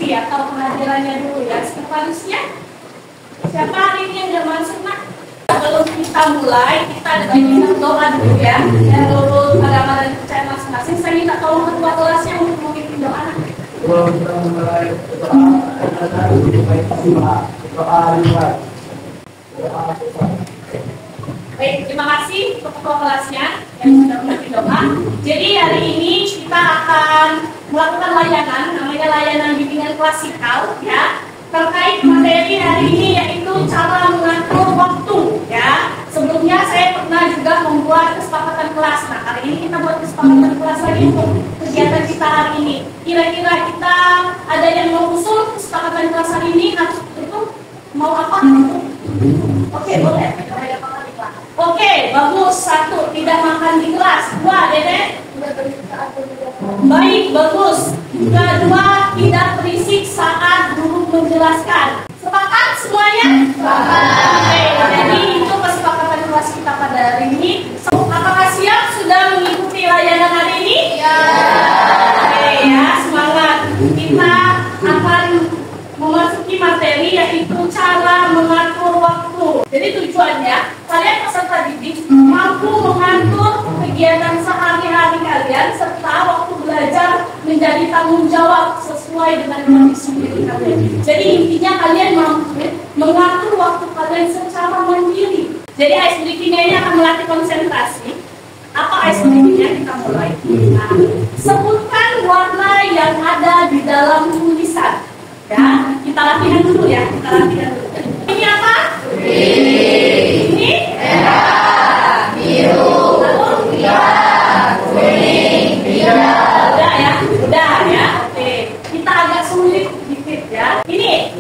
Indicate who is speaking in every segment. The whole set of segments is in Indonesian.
Speaker 1: absensi atau kehadirannya dulu ya. Sekretarisnya siapa hari ini yang udah masuk nak? Sebelum kita mulai, kita ada bagian doa dulu ya. Dan menurut agama dan kepercayaan masing-masing, saya minta tolong ketua kelasnya untuk memimpin doa.
Speaker 2: Sebelum kita mulai
Speaker 1: Baik, terima kasih untuk ketua kelasnya yang sudah memimpin doa. Jadi hari ini kita akan melakukan layanan, namanya layanan bimbingan klasikal ya. Terkait materi hari ini yaitu cara mengatur waktu ya. Sebelumnya saya pernah juga membuat kesepakatan kelas. Nah hari ini kita buat kesepakatan kelas lagi untuk kegiatan kita hari ini. Kira-kira kita ada yang mau usul kesepakatan kelas hari ini atau itu mau apa? Oke, boleh. Oke, bagus. 1, tidak makan di kelas. 2, Dede. Baik, bagus. 2, tidak berisik saat guru menjelaskan. Sepakat semuanya? Oke, jadi itu kesepakatan kelas kita pada hari ini. Apakah siap sudah mengikuti layanan hari ini? Ya. Oke ya, semangat. Kita akan memasuki materi yaitu cara mengatur waktu. Jadi tujuannya kalian peserta didik mampu mengatur kegiatan sehari-hari kalian serta waktu belajar menjadi tanggung jawab sesuai dengan kondisi diri kalian. Jadi intinya kalian mampu mengatur waktu kalian secara mandiri. Jadi ice breaking-nya ini akan melatih konsentrasi. Apa ice breaking-nya? Kita mulai. Nah, sebutkan warna yang ada di dalam tulisan. Ya, kita latihan dulu ya. Kita latihan dulu. Ini apa? Ini merah, biru, hijau, kuning, biru. Udah ya, udah ya. Oke, kita agak sulit dikit ya. Ini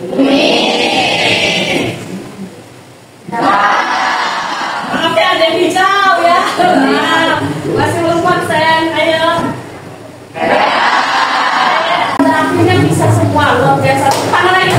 Speaker 1: maaf ya, ada yang hijau ya. Nah, masih belum konsen. Ayo. Akhirnya bisa semua, luar biasa. Tangan lagi.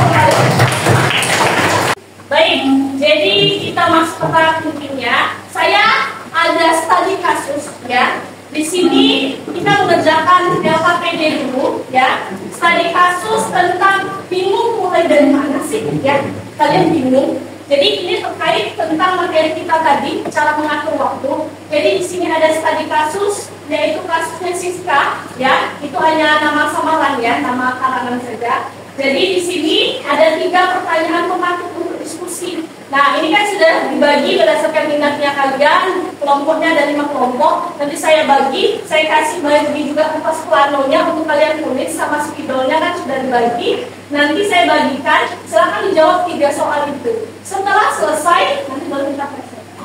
Speaker 1: Baik, jadi kita masuk ke tahap intinya. Saya ada studi kasus ya. Di sini kita mengerjakan LKPD dulu ya. Studi kasus tentang bingung mulai dari mana sih ya? Kalian bingung? Jadi ini terkait tentang materi kita tadi, cara mengatur waktu. Jadi di sini ada studi kasus, yaitu kasusnya Siska, ya. Itu hanya nama samaran ya, nama karangan saja. Jadi di sini ada 3 pertanyaan pematuk untuk diskusi. Nah ini kan sudah dibagi berdasarkan minatnya kalian, kelompoknya ada 5 kelompok. Nanti saya bagi, saya kasih bagi juga kertas planonya untuk kalian tulis sama spidolnya kan sudah dibagi. Nanti saya bagikan, silahkan dijawab 3 soal itu. Setelah selesai, nanti baru kita presentasi.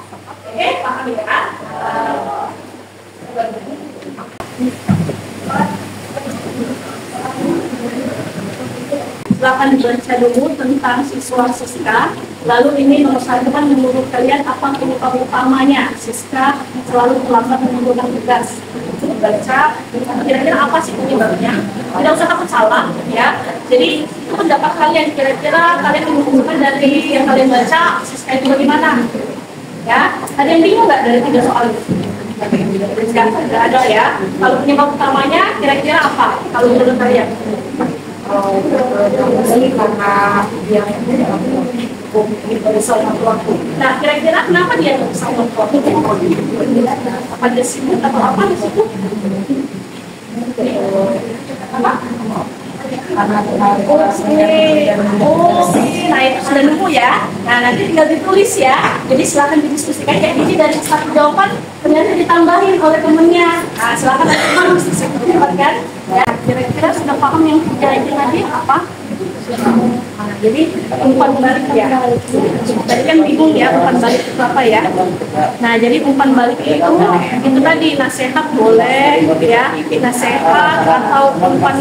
Speaker 1: Oke, paham ya? Silakan dibaca dulu tentang siswa Siska. Lalu ini nomor 1 kan menurut kalian apa penyebab utamanya Siska selalu terlambat mengumpulkan tugas. Baca kira-kira apa sih penyebabnya? Tidak usah takut salah ya. Jadi itu pendapat kalian, kira-kira kalian mengumpulkan dari yang kalian baca Siska itu bagaimana? Ya, ada yang bingung nggak dari 3 soal itu? Tidak ada ya. Kalau penyebab utamanya kira-kira apa? Kalau menurut kalian?
Speaker 3: Karena dia bisa waktu.
Speaker 1: Nah, kira-kira kenapa dia bisa waktu? Apa dia sibuk atau apa di situ? Apa? Nah itu sudah nemu ya. Nah nanti tinggal ditulis ya. Jadi silakan didiskusikan kayak gini dari 1 jawaban ternyata ditambahin oleh temennya. Nah silakan teman-teman diskusi kan. Ya kira-kira sudah paham yang 3 ini tadi apa? Nah, jadi umpan balik ya. Tadi kan bingung ya umpan balik itu apa ya. Nah jadi umpan balik itu tadi nasihat boleh ya, nasihat atau umpan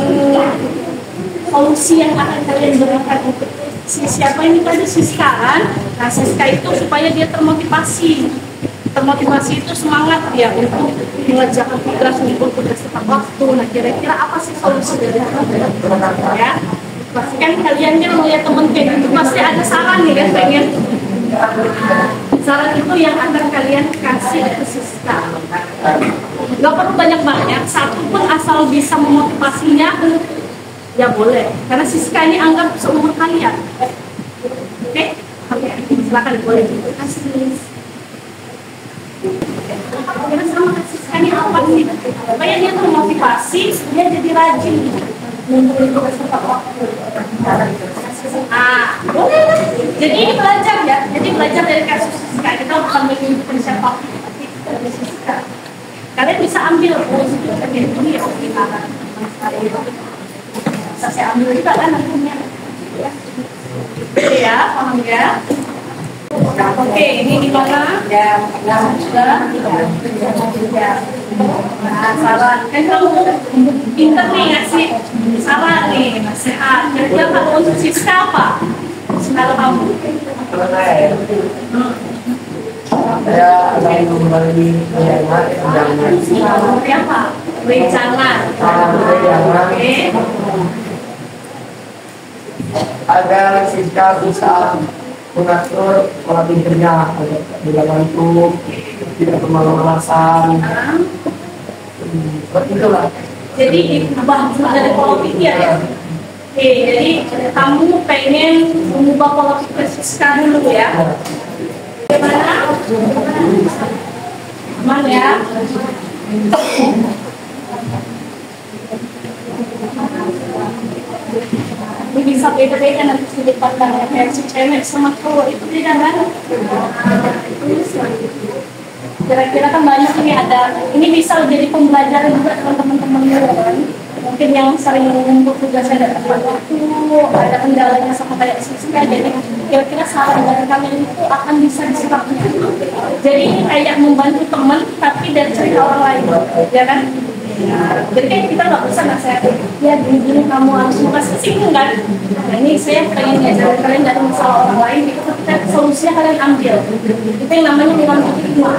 Speaker 1: solusi yang akan kalian berikan untuk siapa ini tadi Siska kan. Nah Siska itu supaya dia termotivasi itu semangat dia untuk mengerjakan tugas, untuk tugas tepat waktu. Nah kira-kira apa sih solusi dari ya? Pastikan kalian kan melihat teman kayak gitu pasti ada saran nih kan pengen. Saran itu yang akan kalian kasih ke Siska. Gak perlu banyak-banyak, 1 pun asal bisa memotivasinya Ya boleh, karena Siska ini anggap seumur kalian. Oke? Oke, silakan boleh. Terima kasih. Kira sama Siska ini apa sih? Supaya dia termotivasi, dia jadi rajin untuk peserta waktu. Boleh lah. Jadi ini belajar ya. Jadi belajar dari kasus Siska. Kita bukan menunjukkan siapa dari Siska. Kalian bisa ambil ini ya kita bisa saya ambil juga kan nantinya. Ya, paham ya? Oke, ini di mana? Ya, sudah. Nah, saran. Kan kamu pinter nih ngasih saran nih, nasihat. Kira-kira kalau untuk Siska apa? Kalau kamu?
Speaker 2: Saya akan memberi jangan.
Speaker 1: Seperti apa? Beri jangan. Oke.
Speaker 2: Agar Siska bisa mengatur pola pikirnya agar tidak ngantuk, tidak bermalas-malasan. Seperti itulah.
Speaker 1: Jadi ubah dari pola pikir ya. Oke, jadi kamu pengen mengubah pola pikir Siska dulu ya. Bagaimana? Aman ya? Ini bisa beda-beda nanti sudut pandangnya versi cewek sama cowok itu beda kan? Kira-kira kan banyak ini ada, ini bisa jadi pembelajaran juga teman-teman kan? Mungkin yang sering menumpuk tugasnya ada tepat waktu, ada kendalanya sama kayak Siska, jadi kira-kira saran dari kalian itu akan bisa diserap. Jadi ini kayak membantu teman tapi dari cerita orang lain, ya kan? Jadi kan kita nggak bisa nasihatin, ya gini kamu harus makasih singgung kan? Nah ini saya pengen ngajarin kalian dari masalah orang lain, itu kita solusinya kalian ambil. Itu yang namanya mengambil hikmah.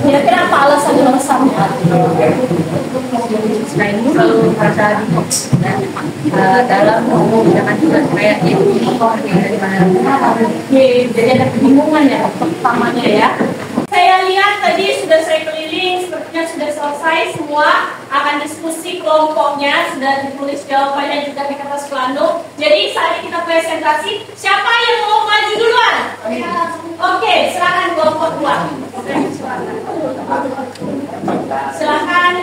Speaker 1: Kira-kira apa alasan yang sama?
Speaker 3: Selain itu kalau merasa dalam menggunakan tugas kayak ini dari mana?
Speaker 1: Jadi ada kebingungan ya pertamanya ya. Saya lihat tadi sudah saya keliling, sepertinya sudah selesai semua. Akan diskusi kelompoknya, sudah ditulis jawabannya juga di kertas plano. Jadi saat ini kita presentasi. Siapa yang mau maju duluan? Oke, silakan kelompok 2. Silakan.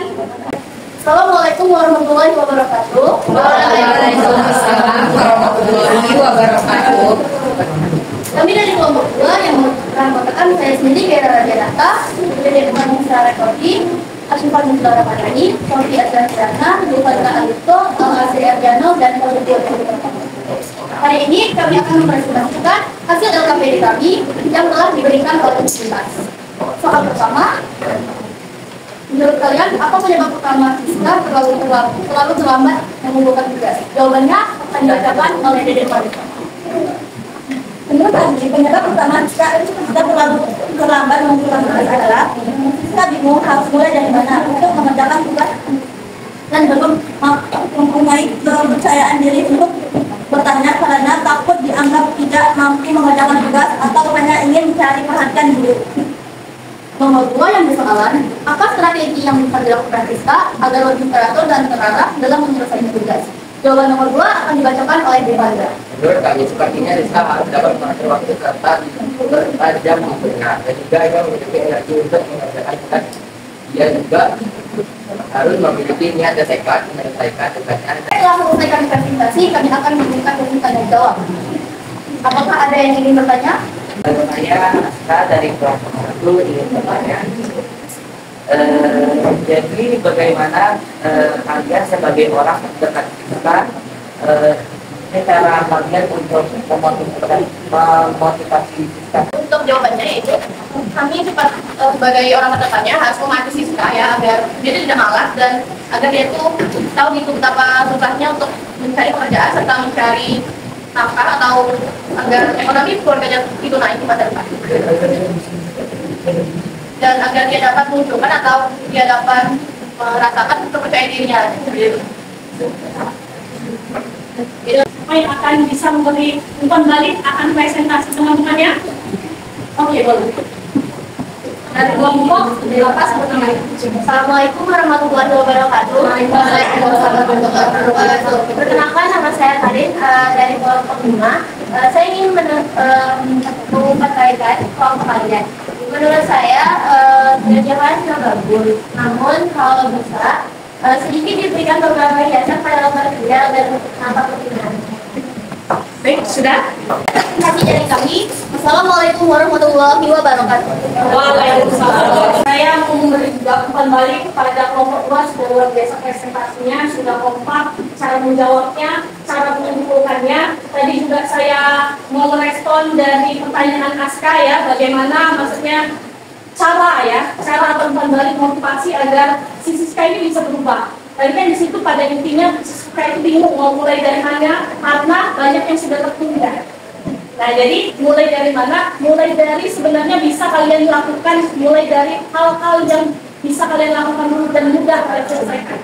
Speaker 1: Assalamualaikum warahmatullahi wabarakatuh.
Speaker 3: Waalaikumsalam warahmatullahi wabarakatuh.
Speaker 1: Kami dari kelompok 2 yang beranggotakan saya sendiri Gera Rajanata, dari Departemen Musra Rekodi, Asifat Musra Ramadhani, Sofi Azrana, Dufalka Alito, Al-Asi Arjano, dan Kalutio. Hari ini kami akan mempresentasikan hasil LKPD kami yang telah diberikan oleh universitas. Soal pertama, menurut kalian apa penyebab utama Siska terlalu terlambat mengumpulkan tugas? Jawabannya akan dibacakan oleh Dede Marita. Menurut kami, penyebab utama Siska terlalu terlambat mengumpulkan tugas adalah Siska bingung harus mulai dari mana untuk mengerjakan tugas dan belum mempunyai kepercayaan diri untuk bertanya karena takut dianggap tidak mampu mengerjakan tugas atau hanya ingin mencari perhatian dulu. Nomor 2 yang persoalan, apa strategi yang bisa dilakukan Siska agar lebih teratur dan terarah dalam menyelesaikan tugas? Jawaban nomor 2 akan dibacakan oleh Devanda.
Speaker 2: Menurut kami, sepertinya Siska harus dapat mengatur waktu serta bertajam mengerjakan. Dan juga ia memiliki energi untuk mengerjakan tugas. Ia juga harus memiliki niat dan tekad menyelesaikan tugasnya.
Speaker 1: Setelah selesai presentasi, kami akan memberikan sesi tanya jawab. Apakah ada yang ingin bertanya?
Speaker 2: Saya dari kelompok 1 ingin bertanya. Jadi bagaimana kalian sebagai orang terdekat Siska, cara kalian untuk memotivasi Siska?
Speaker 1: Untuk jawabannya yaitu kami sebagai orang terdekatnya harus memotivasi Siska ya agar dia tidak malas dan agar dia tuh tahu gitu betapa susahnya untuk mencari pekerjaan serta mencari nafkah atau agar ekonomi keluarganya itu naik di masa depan. Dan agar dia dapat menunjukkan atau dia dapat merasakan kepercayaan dirinya sendiri. Yang akan bisa memberi umpan balik akan presentasi teman-temannya. Oke, boleh. dari kelompok 8 sebut nama.
Speaker 4: Assalamualaikum warahmatullahi wabarakatuh. Perkenalkan, nama saya Karin dari kelompok 5. Saya ingin mengutarakan kelompok kalian. Menurut saya jajaran sudah bagus, namun kalau bisa sedikit diberikan beberapa hiasan pada lembar kerja dan nampak keinginan.
Speaker 1: Baik, sudah?
Speaker 4: Terima kasih dari kami. Assalamualaikum warahmatullahi wabarakatuh.
Speaker 1: Waalaikumsalam. Saya mau memberi juga umpan balik kepada kelompok 2. Sudah luar biasa presentasinya, sudah kompak, cara menjawabnya, cara mengumpulkannya. Tadi juga saya mau merespon dari pertanyaan Aska ya, bagaimana maksudnya cara umpan balik motivasi agar si Siska ini bisa berubah. Tadi kan di situ pada intinya Siska itu bingung mau mulai dari mana karena banyak yang sudah tertunda. Nah, jadi mulai dari mana? Mulai dari sebenarnya bisa kalian lakukan, mulai dari hal-hal yang bisa kalian lakukan dulu dan mudah kalian selesaikan.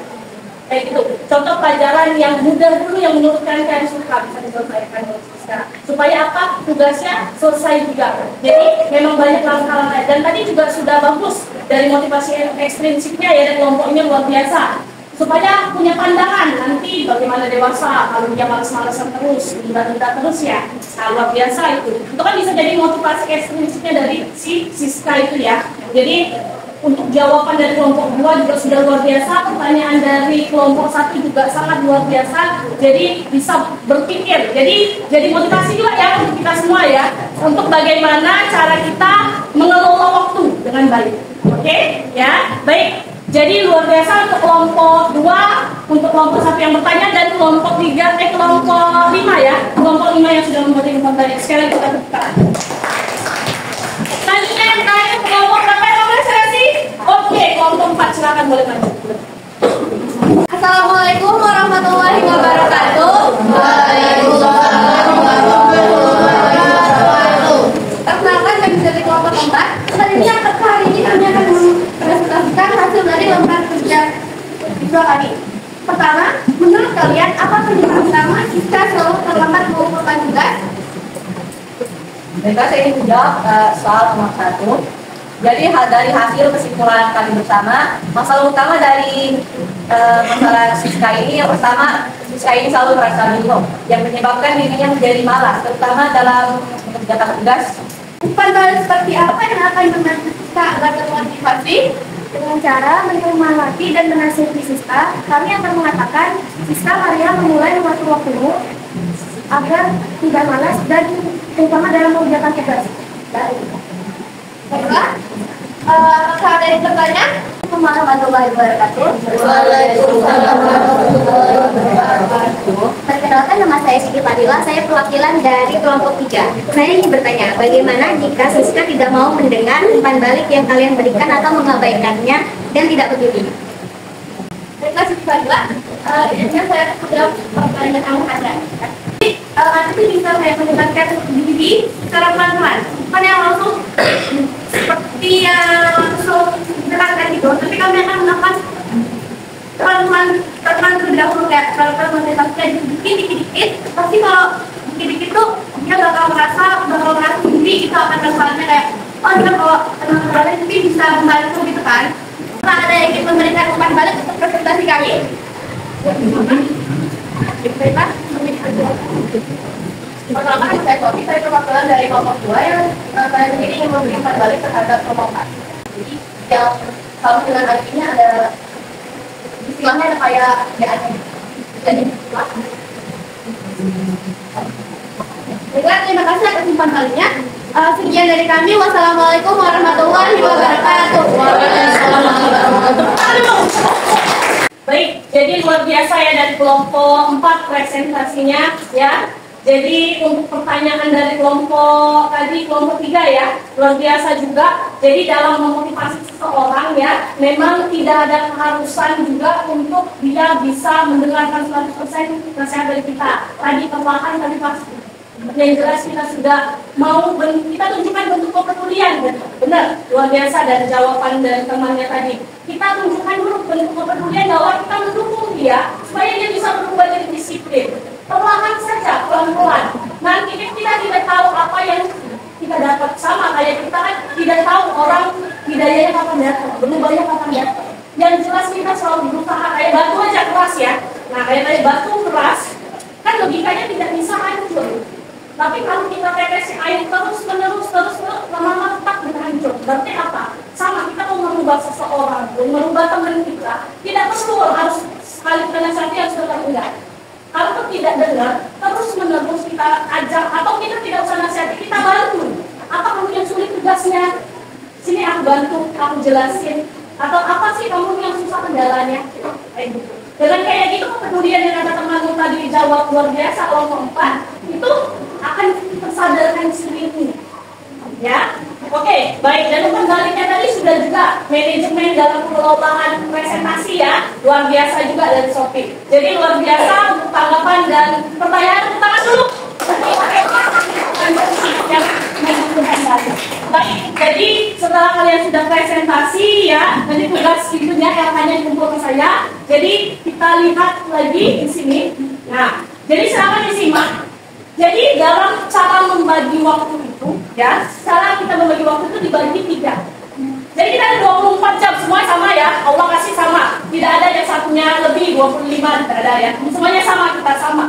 Speaker 1: Kayak gitu. Contoh pelajaran yang mudah dulu yang menurut kalian suka bisa diselesaikan sekarang. Supaya apa? Tugasnya selesai juga. Jadi memang banyak langkah-langkah. Dan tadi juga sudah bagus dari motivasi ekstrinsipnya ya, dan kelompoknya luar biasa. Supaya punya pandangan nanti bagaimana dewasa kalau dia malas-malasan terus, tunda-tunda terus ya. Nah, luar biasa itu. Itu kan bisa jadi motivasi ekstrinsipnya dari si Siska itu ya. Jadi untuk jawaban dari kelompok 2 juga sudah luar biasa, pertanyaan dari kelompok 1 juga sangat luar biasa. Jadi bisa berpikir. Jadi motivasi juga ya untuk kita semua ya, untuk bagaimana cara kita mengelola waktu dengan baik. Oke? Ya, baik. Jadi luar biasa untuk kelompok 2, untuk kelompok 1 yang bertanya, dan kelompok 5 ya. Kelompok 5 yang sudah memberi umpan balik. Sekarang kita buka. Selanjutnya yang terakhir kelompok berapa yang registrasi? Oke, kelompok 4 silakan boleh maju.
Speaker 4: Assalamualaikum warahmatullahi wabarakatuh.
Speaker 3: Waalaikumsalam warahmatullahi wabarakatuh.
Speaker 4: Perkenalkan, kami dari kelompok 4. Kali ini kami akan mempresentasikan hasil dari lembar kerja siswa kami. Pertama, menurut kalian apa penyebab utama Siska selalu terlambat mengumpulkan tugas?
Speaker 3: Baiklah, saya ingin menjawab soal nomor 1. Jadi dari hasil kesimpulan kami bersama, masalah utama dari masalah Siska ini, yang pertama, Siska ini selalu merasa bingung, yang menyebabkan dirinya menjadi malas, terutama dalam mengerjakan tugas.
Speaker 4: Umpan balik seperti apa yang akan membantu Siska agar termotivasi? Dengan cara menyemangati dan menasihati Siska, kami akan mengatakan Siska Maria memulai mengatur waktumu agar tidak malas dan terutama dalam mengerjakan tugas. Baiklah, apakah ada yang bertanya? Assalamualaikum warahmatullahi wabarakatuh.
Speaker 3: Waalaikumsalam warahmatullahi wabarakatuh.
Speaker 4: Perkenalkan, nama saya Siti Fadila, saya perwakilan dari kelompok 3. Saya ingin bertanya, bagaimana jika Siska tidak mau mendengar umpan balik yang kalian berikan atau mengabaikannya dan tidak peduli? Baiklah, Siti Fadila, ini saya sudah pertanyaan kamu ada. Jadi, nanti bisa saya menyebarkan diri secara pelan-pelan, bukan yang langsung seperti langsung gerakan gitu, tapi kami akan melakukan pelan-pelan terlebih dahulu, kayak pelan-pelan motivasinya dikit-dikit. Pasti kalau dikit-dikit tuh dia bakal merasa sendiri itu akan melakukannya kayak, oh dia kalau teman-teman balik mungkin bisa membantu gitu kan. Apakah ada yang ingin memberikan umpan balik untuk presentasi kami? Baiklah, perkenalkan, saya Sofi, saya perwakilan dari kelompok 2 yang saya sendiri ingin memberikan umpan balik terhadap kelompok 4. Jadi yang kalau dengan artinya ada istilahnya ada kayak ada. Jadi baiklah, terima kasih atas umpan baliknya. Sekian dari kami. Wassalamualaikum warahmatullahi wabarakatuh.
Speaker 1: Baik, jadi luar biasa ya dari kelompok 4 presentasinya ya. Jadi untuk pertanyaan dari kelompok 3 ya, luar biasa juga. Jadi dalam memotivasi seseorang ya, memang tidak ada keharusan juga untuk dia bisa mendengarkan 100% nasihat dari kita. Tadi perlahan tapi pasti. Yang jelas kita sudah mau, kita tunjukkan bentuk kepedulian, benar, luar biasa dari jawaban dari temannya tadi. Kita tunjukkan dulu bentuk kepedulian bahwa kita mendukung dia supaya dia bisa berubah jadi disiplin. Perlahan saja, pelan-pelan. Nanti kita tidak tahu apa yang kita dapat, sama kayak kita kan tidak tahu orang hidayahnya kapan datang, berubahnya kapan datang. Yang jelas kita selalu berusaha, kayak batu aja keras ya. Nah kayak batu keras, kan logikanya tidak bisa hancur. Tapi kalau kita tetesin air terus menerus, lama-lama tetap berhancur. Berarti apa? Sama, kita mau merubah seseorang, merubah teman kita, tidak perlu harus sekali kena sakit yang sudah enggak. Kalau tidak dengar, terus menerus kita ajak, atau kita tidak usah nasihati, kita bantu. Apa kamu yang sulit tugasnya? Sini aku bantu, aku jelasin. Atau apa sih kamu yang susah kendalanya? Kayak gitu. Dengan kayak gitu, kemudian yang kata temanmu tadi dijawab luar biasa, kelompok 4, itu akan tersadarkan sendiri. Ya, oke, baik. Dan pembaliknya tadi sudah juga manajemen dalam pengelolaan presentasi ya, luar biasa juga dari Sophie. Jadi luar biasa untuk tanggapan dan pertanyaan. Tangan dulu. Baik, jadi setelah kalian sudah presentasi ya, nanti tugas itunya yang hanya dikumpul ke saya. Jadi kita lihat lagi di sini. Nah, jadi silakan disimak. Jadi dalam cara membagi waktu itu, ya, cara kita membagi waktu itu dibagi 3. Jadi kita ada 24 jam, semua sama ya, Allah kasih sama. Tidak ada yang satunya lebih 25, tidak ada ya. Semuanya sama, kita sama.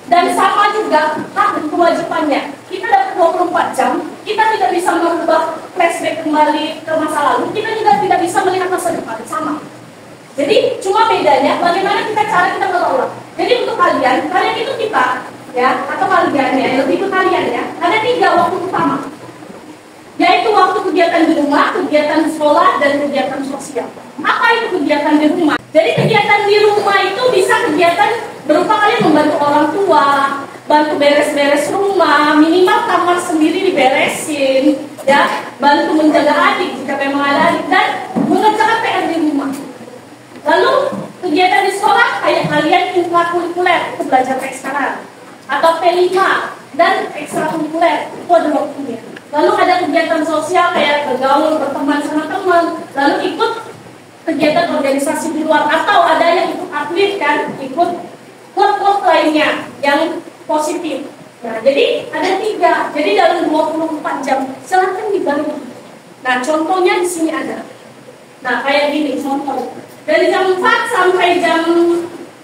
Speaker 1: Dan sama juga hak dan kewajibannya. Kita dapat 24 jam, kita tidak bisa merubah flashback kembali ke masa lalu, kita juga tidak bisa melihat masa depan, sama. Jadi cuma bedanya bagaimana cara kita mengelola. Jadi untuk kalian itu kita ya, atau kalian ya, lebih ke kalian ya, ada 3 waktu utama, yaitu waktu kegiatan di rumah, kegiatan di sekolah, dan kegiatan sosial. Apa itu kegiatan di rumah? Jadi kegiatan di rumah itu bisa kegiatan berupa kalian membantu orang tua, bantu beres-beres rumah, minimal kamar sendiri diberesin, ya, bantu menjaga adik jika memang ada adik, dan mengerjakan PR di rumah. Lalu kegiatan di sekolah kayak kalian intrakurikuler, itu belajar sekarang, atau P5 dan ekstrakurikuler, itu ada waktunya. Lalu ada kegiatan sosial kayak bergaul, berteman sama teman, lalu ikut kegiatan organisasi di luar, atau ada yang ikut atlet kan, ikut klub-klub lainnya yang positif. Nah, jadi ada 3. Jadi dalam 24 jam silahkan dibagi. Nah, contohnya di sini ada. Nah, kayak gini contoh. Dari jam 4 sampai jam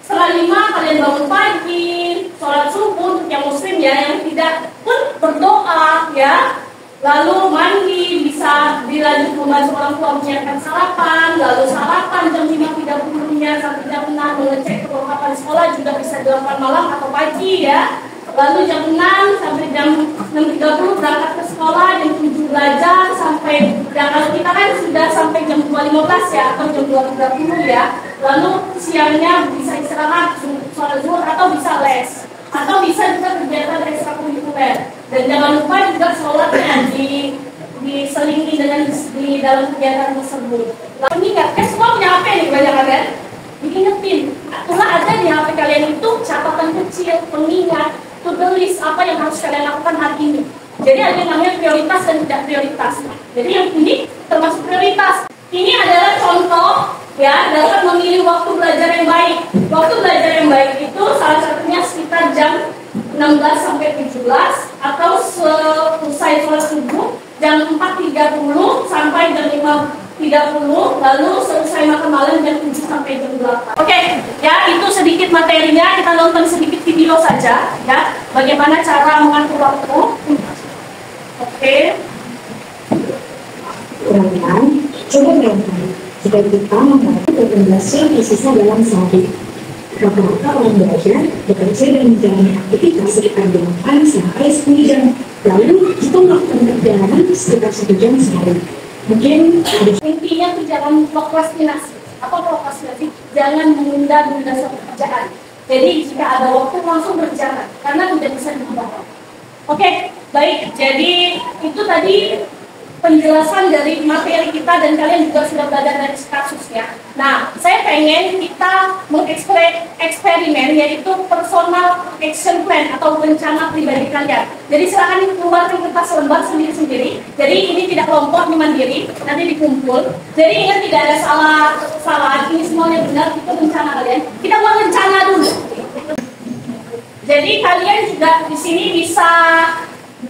Speaker 1: 4:30 kalian bangun pagi, sholat subuh untuk yang muslim ya, yang tidak pun berdoa ya, lalu mandi, bisa dilanjut membantu orang tua menyiapkan sarapan, lalu sarapan jam 5.30-nya sampai jam 6 mengecek kelengkapan sekolah, juga bisa dilakukan malam atau pagi ya. Lalu jam 6 sampai jam 6.30 berangkat ke sekolah, jam 7 belajar sampai, ya kalau kita kan sudah sampai jam 2.15 ya, atau jam 2.30 ya. Lalu siangnya bisa istirahat, sholat zuhur, atau bisa les, atau bisa juga kegiatan ekstrakurikuler. Dan jangan lupa juga sholatnya diselingi dengan di dalam kegiatan tersebut. Lalu ingat, semua punya HP nih banyak kan? Diingetin, itulah ada di HP kalian itu catatan kecil, pengingat, to-do list apa yang harus kalian lakukan hari ini. Jadi ada yang namanya prioritas dan tidak prioritas. Jadi yang ini termasuk prioritas. Ini adalah contoh ya dalam memilih waktu belajar yang baik. Waktu belajar yang baik itu salah satunya sekitar jam 16 sampai 17 atau selesai sholat subuh jam 4.30 sampai jam 5.30, lalu selesai makan malam jam 7 sampai jam 8. Oke, ya itu sedikit materinya, kita nonton sedikit video saja ya, bagaimana cara mengatur waktu. Oke.
Speaker 5: Coba bayangkan jika kita mengatur 18 jam tersisa dalam sehari. Rata-rata orang belajar, bekerja dan menjalani aktivitas sekitar 8 sampai 10 jam. Lalu kita melakukan perjalanan sekitar 1 jam sehari. Mungkin ada
Speaker 1: intinya tuh jangan prokrastinasi. Apa prokrastinasi? Jangan menunda-nunda suatu pekerjaan. Jadi jika ada waktu langsung berjalan, karena tidak bisa diubah. Oke, baik. Jadi itu tadi penjelasan dari materi kita dan kalian juga sudah belajar dari kasusnya. Nah, saya pengen kita mengeksperimen yaitu personal action plan atau rencana pribadi kalian. Jadi silakan keluarkan kertas lembar sendiri-sendiri. Jadi ini tidak kelompok, ini mandiri, nanti dikumpul. Jadi ingat tidak ada salah, ini semuanya benar, itu rencana kalian. Kita mau rencana dulu. Jadi kalian juga di sini bisa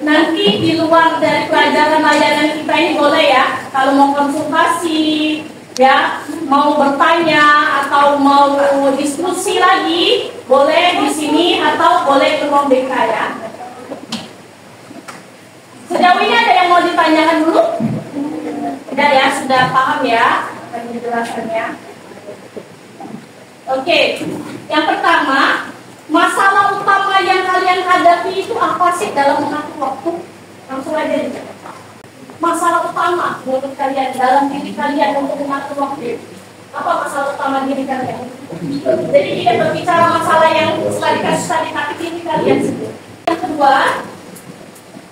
Speaker 1: nanti di luar dari pelajaran layanan kita ini boleh ya, kalau mau konsultasi, ya, mau bertanya atau mau diskusi lagi, boleh di sini atau boleh ke ruang BK ya. Sejauh ini ada yang mau ditanyakan dulu? Tidak ya, sudah paham ya penjelasannya. Oke, yang pertama, masalah utama yang kalian hadapi itu apa sih dalam mengatur waktu? Langsung aja dijawab. Masalah utama menurut kalian dalam diri kalian untuk mengatur waktu, apa masalah utama diri kalian? Jadi tidak berbicara masalah yang setelah dikasih tadi, tapi diri kalian sendiri. Yang kedua,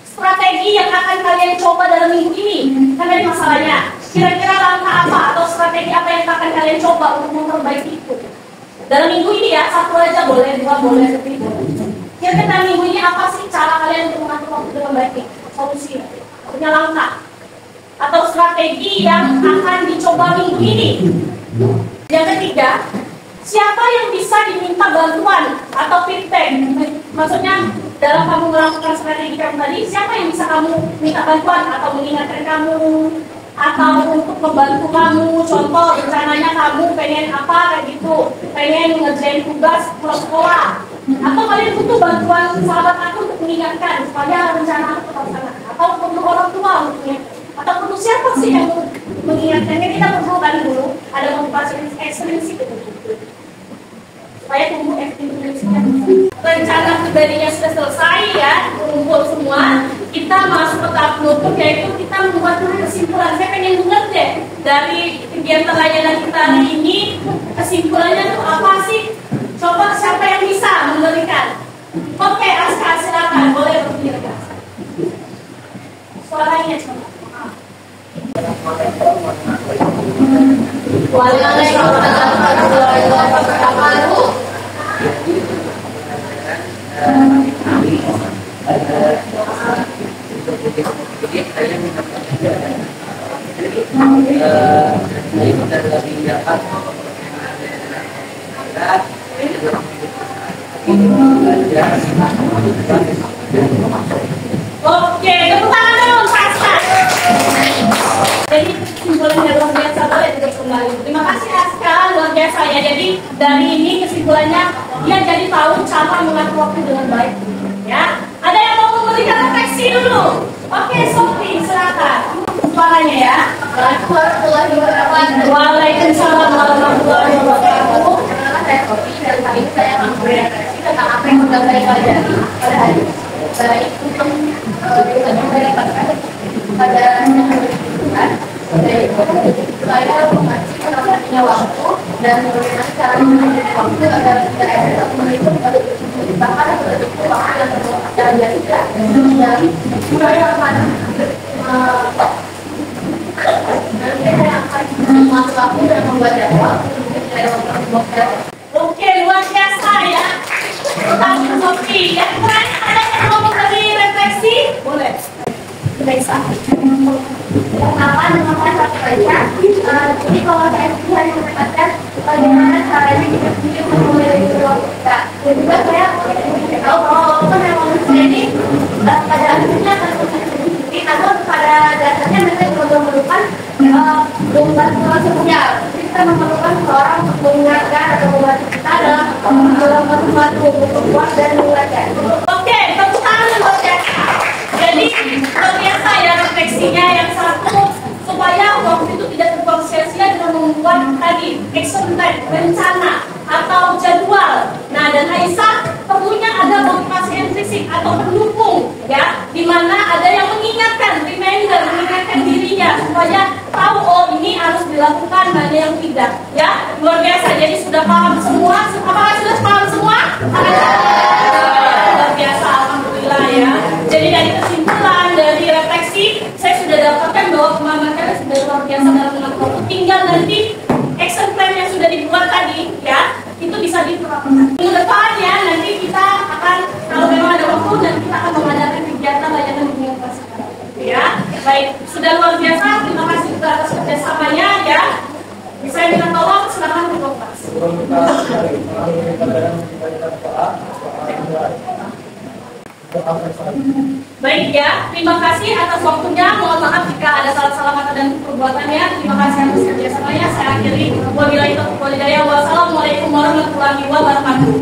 Speaker 1: strategi yang akan kalian coba dalam minggu ini. Kan ada masalahnya. Kira-kira langkah apa atau strategi apa yang akan kalian coba untuk memperbaiki itu? Dalam minggu ini ya, satu aja boleh, dua boleh, lebih boleh. Kira-kira dalam minggu ini apa sih cara kalian untuk mengatur waktu dengan baik? Solusi, punya langkah atau strategi yang akan dicoba minggu ini. Yang ketiga, siapa yang bisa diminta bantuan atau feedback? Maksudnya dalam kamu melakukan strategi kamu tadi, siapa yang bisa kamu minta bantuan atau mengingatkan kamu atau untuk membantu kamu? Contoh rencananya kamu pengen apa kayak gitu, pengen ngerjain tugas pulang sekolah, atau kalian butuh bantuan sahabat aku untuk mengingatkan supaya rencana aku tetap sana, atau perlu orang tua untuk mengingatkan, atau perlu siapa sih yang mengingatkannya? Kita perlu kan dulu ada motivasi ekstrinsik supaya tumbuh ekstrinsiknya. Rencana pribadinya sudah selesai ya, kumpul semua. Kita masuk ke tahap penutup, yaitu kita membuat kesimpulan. Saya pengen dengar deh dari kegiatan layanan kita hari ini, kesimpulannya itu apa sih? Coba siapa yang bisa memberikan? Oke, Aska, silakan, boleh berpikir. Suaranya coba. Waalaikumsalam warahmatullahi wabarakatuh. Oke, tepuk tangan dulu, Aska. Jadi kesimpulannya luar biasa, boleh tidak kembali. Terima kasih Aska, luar biasa ya. Jadi dari ini kesimpulannya dia jadi tahu cara mengatur waktu dengan baik. Ya, ada yang mau memberikan refleksi dulu? Oke, Sofi, silakan. Suaranya ya. Waalaikumsalam warahmatullahi wabarakatuh.
Speaker 3: Saya Sofi, dan kali ini saya akan berefleksi tentang apa yang sudah saya pelajari pada hari ini. Baik untuk pada saya mengaji pentingnya waktu dan bagaimana cara mengatur waktu agar tidak efektif menghitung bahkan itu waktu yang terlalu tidak dari saya akan mengatur waktu dan membuat jadwal untuk saya membuat.
Speaker 1: Oke, luar biasa ya. Tentang Sofi. Yang lain ada yang mau memberi refleksi? Boleh.
Speaker 4: Baiklah. Pertama dengan saya baca. Jadi kalau saya sendiri hanya mendapatkan bagaimana caranya kita sendiri memiliki waktu kita. Dan juga saya tahu bahwa memang manusia ini pada akhirnya akan sendiri, namun pada dasarnya mereka juga memerlukan bantuan sosial. Jadi kita memerlukan seorang untuk mengingatkan atau membantu kita dalam membantu berbuat dan belajar.
Speaker 1: Oke, tepuk tangan luar biasa. Jadi luar biasa ya refleksinya. Yang satu, supaya waktu itu tidak terbuang sia-sia dengan membuat tadi action plan, rencana atau jadwal. Nah, dan Aisyah perlunya ada motivasi intrinsik atau pendukung ya, di mana ada yang mengingatkan, reminder, mengingatkan dirinya supaya tahu oh ini harus dilakukan, mana yang tidak ya. Luar biasa. Jadi sudah paham semua. Apakah sudah paham semua? Luar biasa, alhamdulillah ya. Jadi dari kesimpulan, dari refleksi, saya sudah dapatkan bahwa pemahaman kalian sudah luar biasa dalam mengatur waktu. Tinggal nanti action plan yang sudah dibuat tadi ya, itu bisa diterapkan. Minggu depannya nanti kita akan, kalau memang ada waktu, nanti kita akan mengadakan kegiatan layanan dunia klasik. Ya, baik, sudah luar biasa. Terima kasih atas kerjasamanya ya. Saya minta tolong, silakan berkomunikasi. Baik ya, terima kasih atas waktunya. Mohon maaf jika ada salah-salah kata dan perbuatannya. Terima kasih atas kerjasamanya. Saya akhiri. Wabillahi taufiq wal hidayah. Wassalamualaikum warahmatullahi wabarakatuh.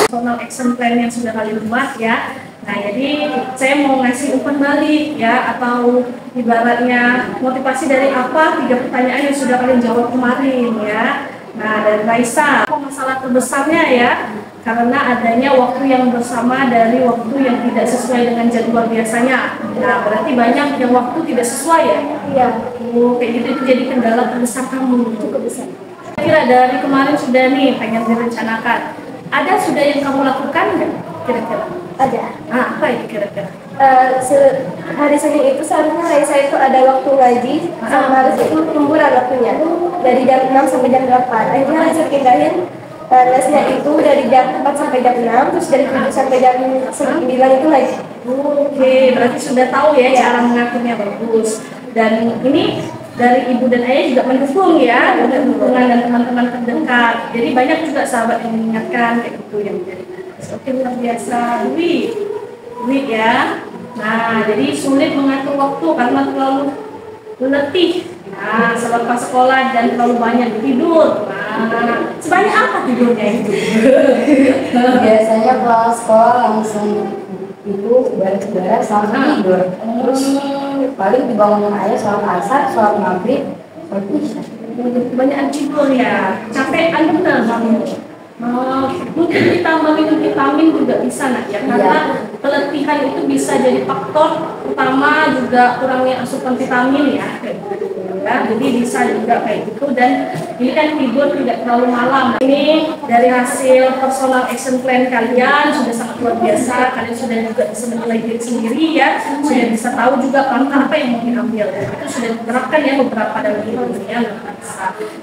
Speaker 1: Personal action plan yang sudah kalian buat ya. Nah, jadi saya mau ngasih umpan balik ya, atau ibaratnya motivasi dari apa 3 pertanyaan yang sudah kalian jawab kemarin ya. Nah, dari Raisa, masalah terbesarnya ya, karena adanya waktu yang bersama dari waktu yang tidak sesuai dengan jadwal biasanya. Nah, berarti banyak yang waktu tidak sesuai ya? Iya. Kayak gitu itu jadi kendala terbesar kamu. Cukup besar. Kira dari kemarin sudah nih pengen direncanakan. Ada sudah yang kamu lakukan nggak? Kira-kira?
Speaker 6: Ada.
Speaker 1: Nah, apa itu kira-kira?
Speaker 6: Hari Senin itu seharusnya Raisa itu ada waktu ngaji, sama harus itu lemburan waktunya dari jam 6 sampai jam 8. Akhirnya Raisa pindahin lesnya itu dari jam 4 sampai jam 6, terus dari 7 sampai jam 9 itu ngaji.
Speaker 1: Oke, berarti sudah tahu ya cara mengaturnya bagus. Dan ini dari ibu dan ayah juga mendukung ya, dengan dukungan dan teman-teman terdekat. Jadi banyak juga sahabat yang mengingatkan kayak gitu yang menjadi. Oke, luar biasa. Dwi ya. Nah, jadi sulit mengatur waktu karena terlalu letih. Nah, selepas sekolah dan terlalu banyak tidur. Nah, sebanyak apa tidurnya itu?
Speaker 3: Biasanya pulang sekolah langsung itu beres-beres langsung tidur. Terus paling dibangunin ayah sholat asar, sholat maghrib, sholat isya.
Speaker 1: Banyak tidur ya. Capekan bener kamu. Mungkin ditambah minum vitamin juga bisa nak ya, karena keletihan itu bisa jadi faktor utama juga kurangnya asupan vitamin ya, kayak gitu ya. Jadi bisa juga kayak gitu. Dan ini kan tidur tidak terlalu malam. Ini dari hasil personal action plan kalian sudah sangat luar biasa. Kalian sudah juga bisa menilai diri sendiri ya, sudah bisa tahu juga langkah apa yang mau diambil. Itu sudah diterapkan ya beberapa dalam hidupnya.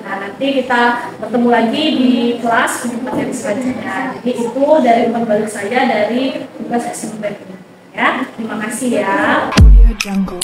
Speaker 1: Nah, nanti kita bertemu lagi di kelas materi selanjutnya. Jadi itu dari umpan balik saya dari tugas action plan ya. Terima kasih ya.
Speaker 7: Audio Jungle.